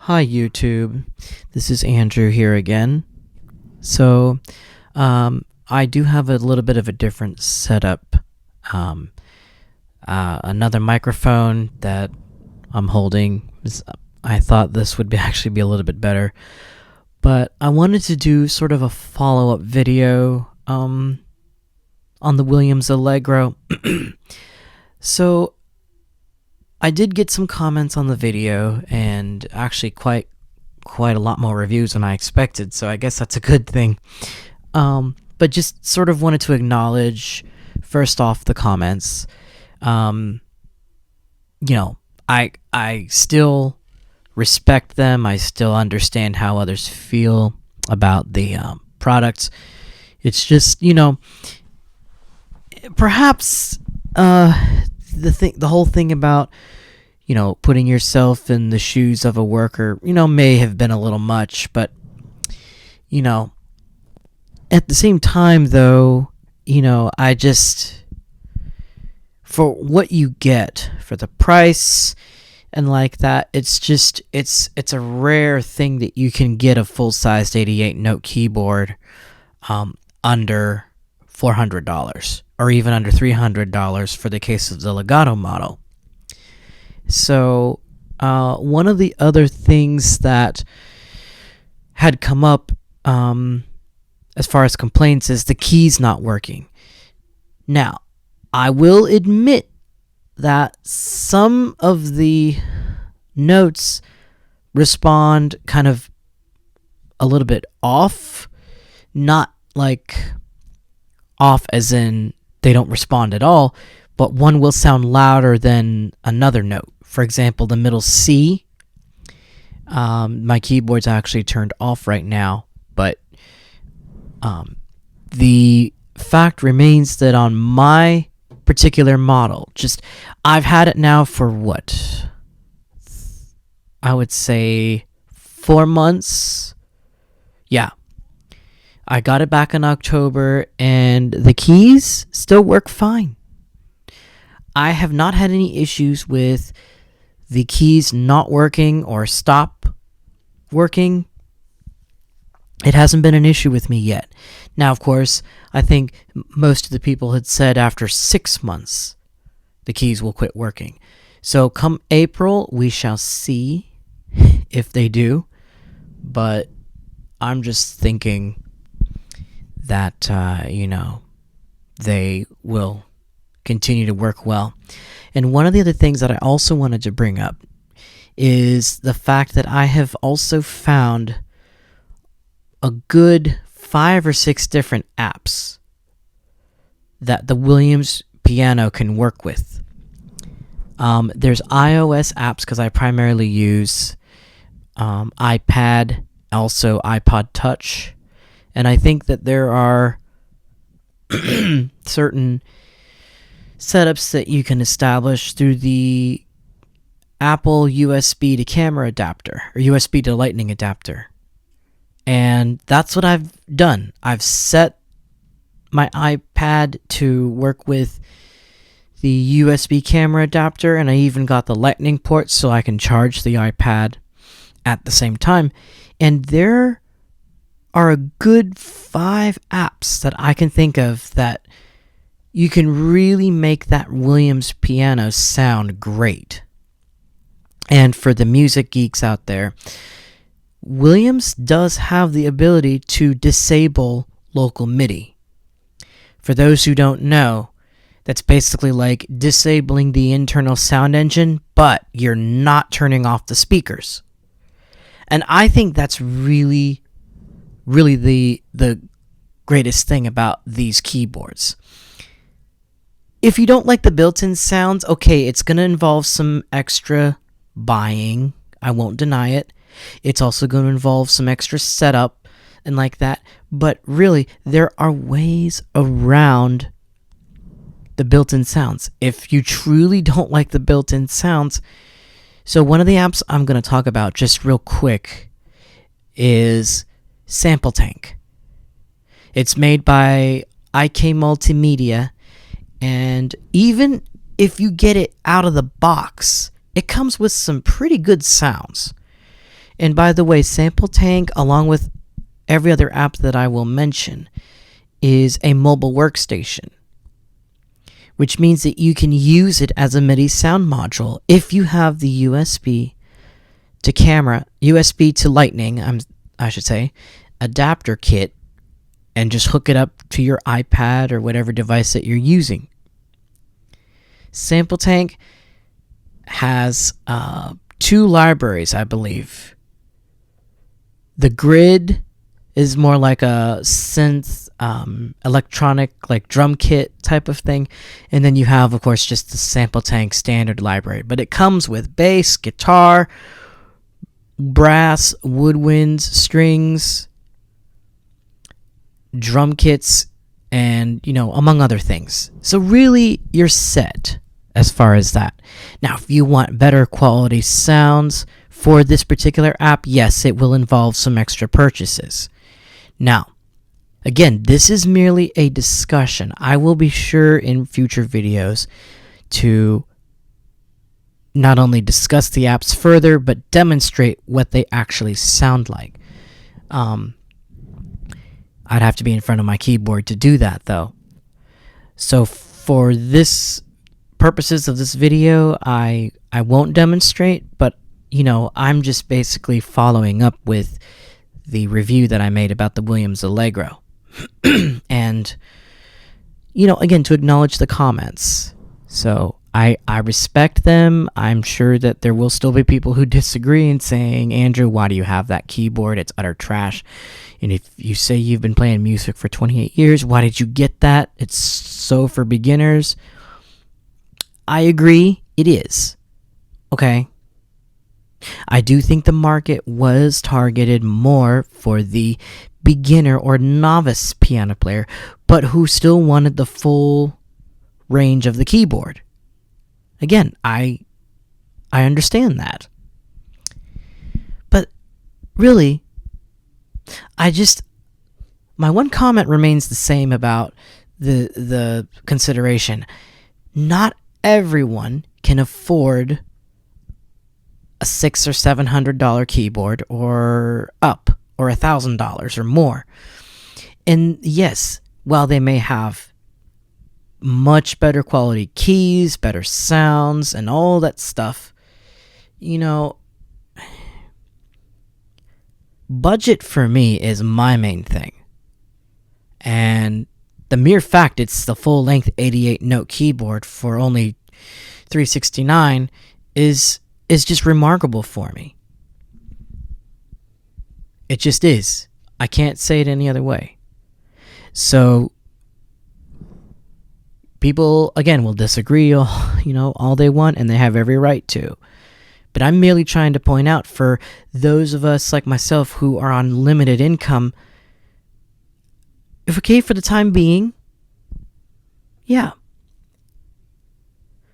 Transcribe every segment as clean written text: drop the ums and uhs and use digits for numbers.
Hi YouTube, this is Andrew here again. So, I do have a little bit of a different setup. Another microphone that I'm holding. I thought this would actually be a little bit better, but I wanted to do sort of a follow-up video on the Williams Allegro. So, I did get some comments on the video, and actually quite a lot more reviews than I expected, so I guess that's a good thing. But just sort of wanted to acknowledge, first off, the comments. I still respect them. I still understand how others feel about the products. It's just, perhaps the whole thing about putting yourself in the shoes of a worker may have been a little much, but at the same time though, I just, for what you get for the price and like that, it's a rare thing that you can get a full-sized 88-note keyboard under $400 or even under $300 for the case of the Legato model. So one of the other things that had come up as far as complaints is the keys not working. Now, I will admit that some of the notes respond kind of a little bit off, not like off as in they don't respond at all, but one will sound louder than another note. For example, the middle C. My keyboard's actually turned off right now, but the fact remains that on my particular model, I've had it now for what? I would say 4 months. Yeah. I got it back in October, and the keys still work fine. I have not had any issues with the keys not working or stop working. It hasn't been an issue with me yet. Now, of course, I think most of the people had said after 6 months the keys will quit working. So come April, we shall see if they do. But I'm just thinking that, they will continue to work well. And one of the other things that I also wanted to bring up is the fact that I have also found a good 5 or 6 different apps that the Williams Piano can work with. There's iOS apps because I primarily use iPad, also iPod Touch, and I think that there are certain setups that you can establish through the Apple USB to camera adapter or USB to lightning adapter. And that's what I've done. I've set my iPad to work with the USB camera adapter, and I even got the lightning port so I can charge the iPad at the same time. And there are a good 5 apps that I can think of that you can really make that Williams piano sound great. And for the music geeks out there, Williams does have the ability to disable local Midi. For those who don't know, that's basically like disabling the internal sound engine, but you're not turning off the speakers. And I think that's really the greatest thing about these keyboards. If you don't like the built-in sounds, okay, it's going to involve some extra buying. I won't deny it. It's also going to involve some extra setup and like that. But really, there are ways around the built-in sounds. If you truly don't like the built-in sounds, so one of the apps I'm going to talk about just real quick is Sample Tank. It's made by IK Multimedia, and even if you get it out of the box, it comes with some pretty good sounds. And by the way, Sample Tank, along with every other app that I will mention, is a mobile workstation, which means that you can use it as a MIDI sound module if you have the USB to camera, USB to Lightning, I should say, adapter kit, and just hook it up to your iPad or whatever device that you're using. Sample Tank has 2 libraries, I believe. The Grid is more like a synth, electronic, like drum kit type of thing. And then you have, of course, just the Sample Tank standard library. But it comes with bass, guitar, brass, woodwinds, strings, drum kits, and, among other things. So really, you're set as far as that. Now, if you want better quality sounds for this particular app, yes, it will involve some extra purchases. Now, again, this is merely a discussion. I will be sure in future videos to not only discuss the apps further, but demonstrate what they actually sound like. I'd have to be in front of my keyboard to do that, though. So for this purposes of this video, I won't demonstrate, but I'm just basically following up with the review that I made about the Williams Allegro. And again, to acknowledge the comments. So I respect them. I'm sure that there will still be people who disagree and saying, Andrew, why do you have that keyboard? It's utter trash. And if you say you've been playing music for 28 years, why did you get that? It's so for beginners. I agree, it is. Okay. I do think the market was targeted more for the beginner or novice piano player, but who still wanted the full range of the keyboard. Again, I understand that. But really, my one comment remains the same about the consideration. Not everyone can afford a $600 or $700 keyboard or up, or $1,000 or more. And yes, while they may have much better quality keys, better sounds, and all that stuff, budget for me is my main thing. And the mere fact it's the full-length 88-note keyboard for only $369 is just remarkable for me. It just is. I can't say it any other way. So people, again, will disagree, all they want, and they have every right to. But I'm merely trying to point out for those of us like myself who are on limited income, if okay for the time being, yeah.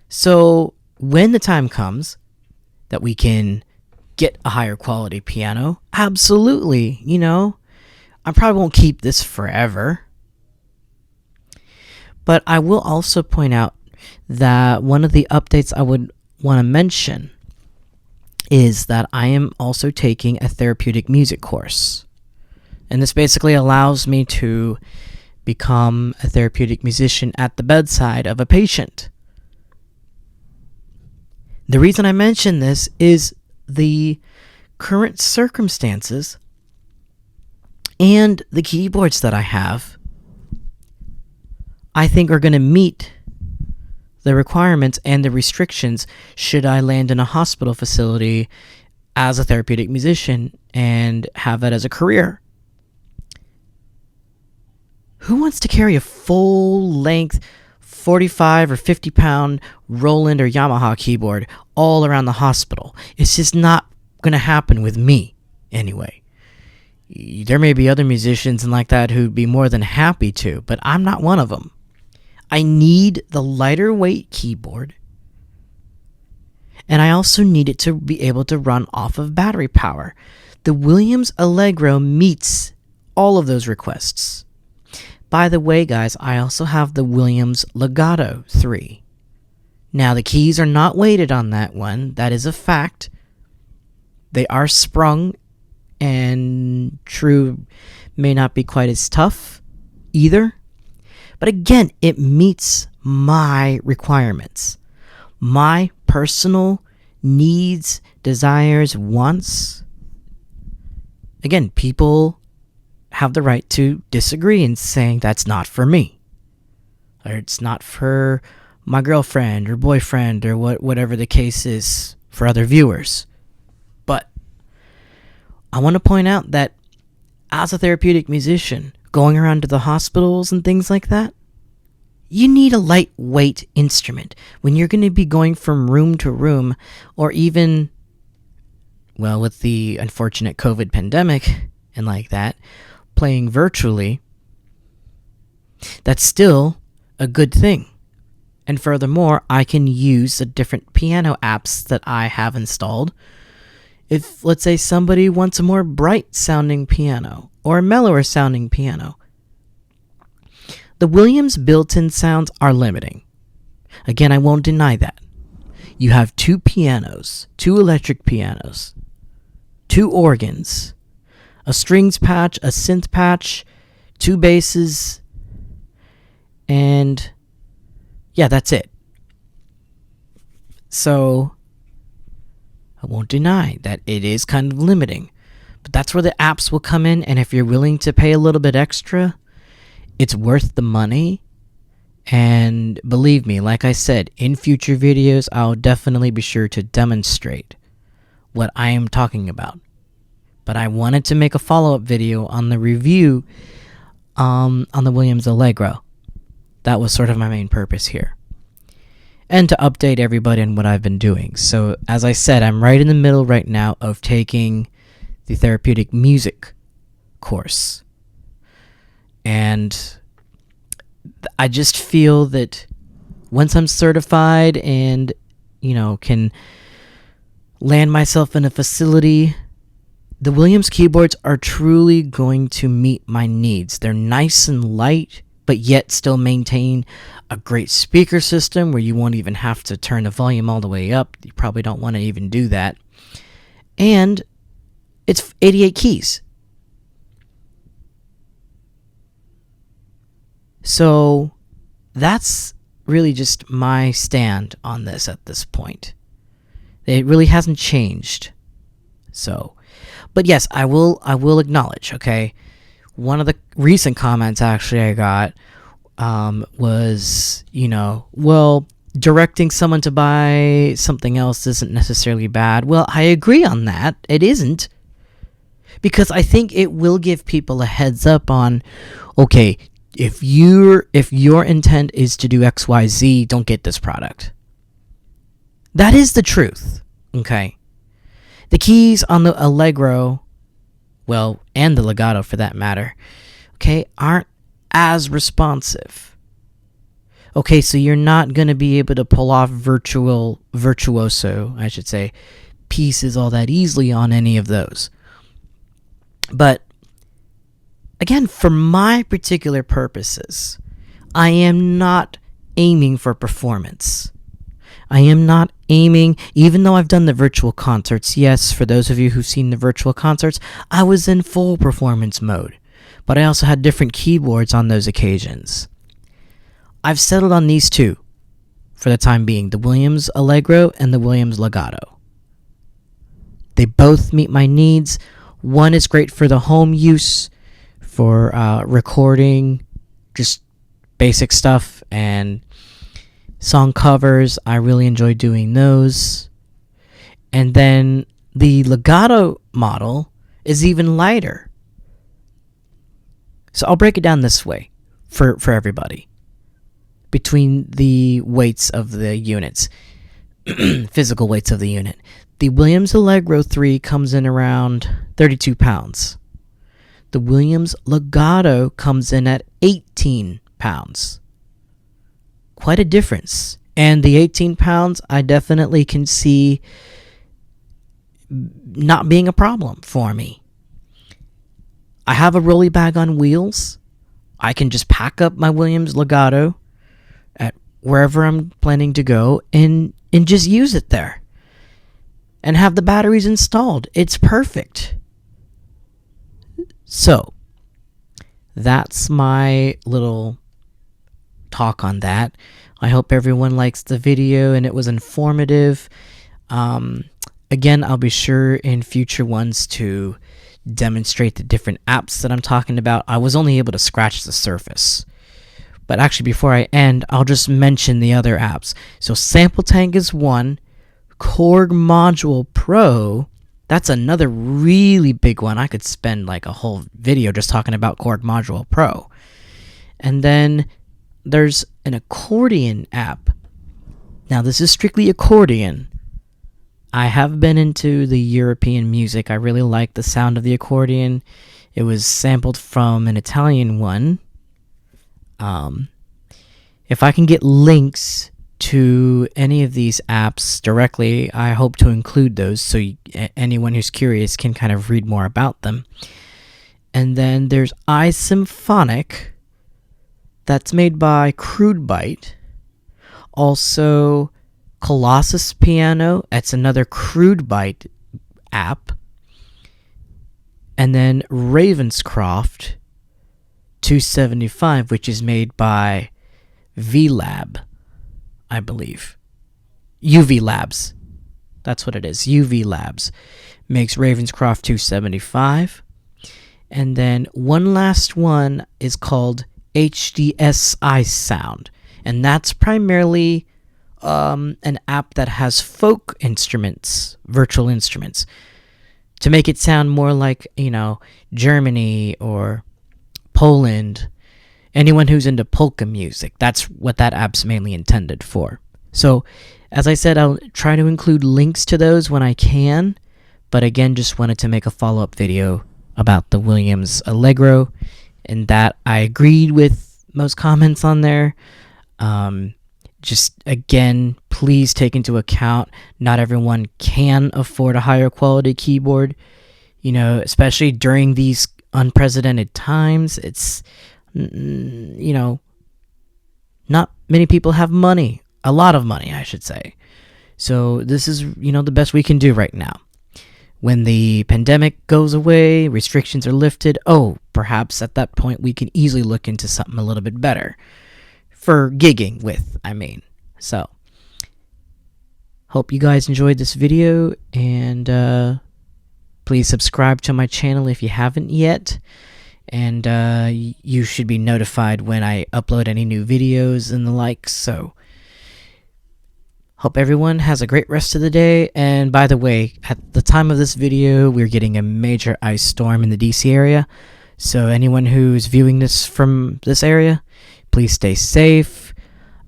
So when the time comes that we can get a higher quality piano, absolutely, I probably won't keep this forever. But I will also point out that one of the updates I would want to mention is that I am also taking a therapeutic music course. And this basically allows me to become a therapeutic musician at the bedside of a patient. The reason I mention this is the current circumstances and the keyboards that I have, I think are going to meet the requirements and the restrictions should I land in a hospital facility as a therapeutic musician and have that as a career. Who wants to carry a full-length 45 or 50-pound Roland or Yamaha keyboard all around the hospital? It's just not going to happen with me, anyway. There may be other musicians and like that who'd be more than happy to, but I'm not one of them. I need the lighter weight keyboard, and I also need it to be able to run off of battery power. The Williams Allegro meets all of those requests. By the way, guys, I also have the Williams Legato 3. Now, the keys are not weighted on that one. That is a fact. They are sprung, and true may not be quite as tough either. But again, it meets my requirements, my personal needs, desires, wants. Again, people have the right to disagree and saying that's not for me, or it's not for my girlfriend or boyfriend, or whatever the case is for other viewers. But I want to point out that as a therapeutic musician, going around to the hospitals and things like that, you need a lightweight instrument when you're going to be going from room to room, or even, well, with the unfortunate COVID pandemic and like that, playing virtually. That's still a good thing. And furthermore, I can use the different piano apps that I have installed. If, let's say, somebody wants a more bright sounding piano or a mellower sounding piano, the Williams built-in sounds are limiting. Again, I won't deny that. You have 2 pianos, 2 electric pianos, 2 organs, a strings patch, a synth patch, 2 basses, and yeah, that's it. So I won't deny that it is kind of limiting, but that's where the apps will come in. And if you're willing to pay a little bit extra, it's worth the money. And believe me, like I said, in future videos, I'll definitely be sure to demonstrate what I am talking about. But I wanted to make a follow-up video on the review on the Williams Allegro. That was sort of my main purpose here. And to update everybody on what I've been doing. So, as I said, I'm right in the middle right now of taking the therapeutic music course. And I just feel that once I'm certified and, can land myself in a facility, the Williams keyboards are truly going to meet my needs. They're nice and light, but yet still maintain a great speaker system where you won't even have to turn the volume all the way up. You probably don't want to even do that. And it's 88 keys. So that's really just my stand on this at this point. It really hasn't changed. So, but yes, I will acknowledge, okay? One of the recent comments actually I got was, directing someone to buy something else isn't necessarily bad. Well, I agree on that. It isn't. Because I think it will give people a heads up on, okay, if your intent is to do XYZ, don't get this product. That is the truth, okay? The keys on the Allegro, well, and the Legato for that matter, okay, aren't as responsive. Okay, so you're not going to be able to pull off virtuoso, I should say, pieces all that easily on any of those. But again, for my particular purposes, I am not aiming for performance. I am not aiming, even though I've done the virtual concerts. Yes, for those of you who've seen the virtual concerts, I was in full performance mode. But I also had different keyboards on those occasions. I've settled on these 2 for the time being, the Williams Allegro and the Williams Legato. They both meet my needs. One is great for the home use, for recording, just basic stuff, and song covers. I really enjoy doing those. And then the Legato model is even lighter. So I'll break it down this way for everybody. Between the weights of the units, physical weights of the unit. The Williams Allegro 3 comes in around 32 pounds. The Williams Legato comes in at 18 pounds. Quite a difference. And the 18 pounds, I definitely can see not being a problem for me. I have a rolly bag on wheels. I can just pack up my Williams Legato at wherever I'm planning to go and just use it there. and have the batteries installed. It's perfect. So, that's my little talk on that. I hope everyone likes the video and it was informative. Again, I'll be sure in future ones to demonstrate the different apps that I'm talking about. I was only able to scratch the surface. But actually, before I end, I'll just mention the other apps. So Sample Tank is one. Korg Module Pro, that's another really big one. I could spend like a whole video just talking about Korg Module Pro. And then there's an accordion app. Now, this is strictly accordion. I have been into the European music. I really like the sound of the accordion. It was sampled from an Italian one. If I can get links to any of these apps directly, I hope to include those so anyone who's curious can kind of read more about them. And then there's iSymphonic, that's made by Crude Byte. Also, Colossus Piano, that's another Crude Byte app. And then Ravenscroft 275, which is made by VLab, I believe. UV Labs. That's what it is. UV Labs makes Ravenscroft 275. And then one last one is called HDSISound. And that's primarily an app that has folk instruments, virtual instruments, to make it sound more like, Germany or Poland. Anyone who's into polka music, that's what that app's mainly intended for. So, as I said, I'll try to include links to those when I can, but again, just wanted to make a follow-up video about the Williams Allegro, and that I agreed with most comments on there. Just, again, please take into account not everyone can afford a higher quality keyboard, especially during these unprecedented times. It's not many people have money. A lot of money, I should say. So this is, the best we can do right now. When the pandemic goes away, restrictions are lifted, perhaps at that point we can easily look into something a little bit better. For gigging with, So, hope you guys enjoyed this video, and please subscribe to my channel if you haven't yet. And you should be notified when I upload any new videos and the like. So, hope everyone has a great rest of the day. And by the way, at the time of this video, we're getting a major ice storm in the DC area. So anyone who's viewing this from this area, please stay safe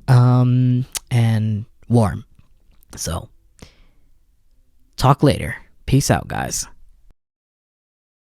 and warm. So, talk later. Peace out, guys.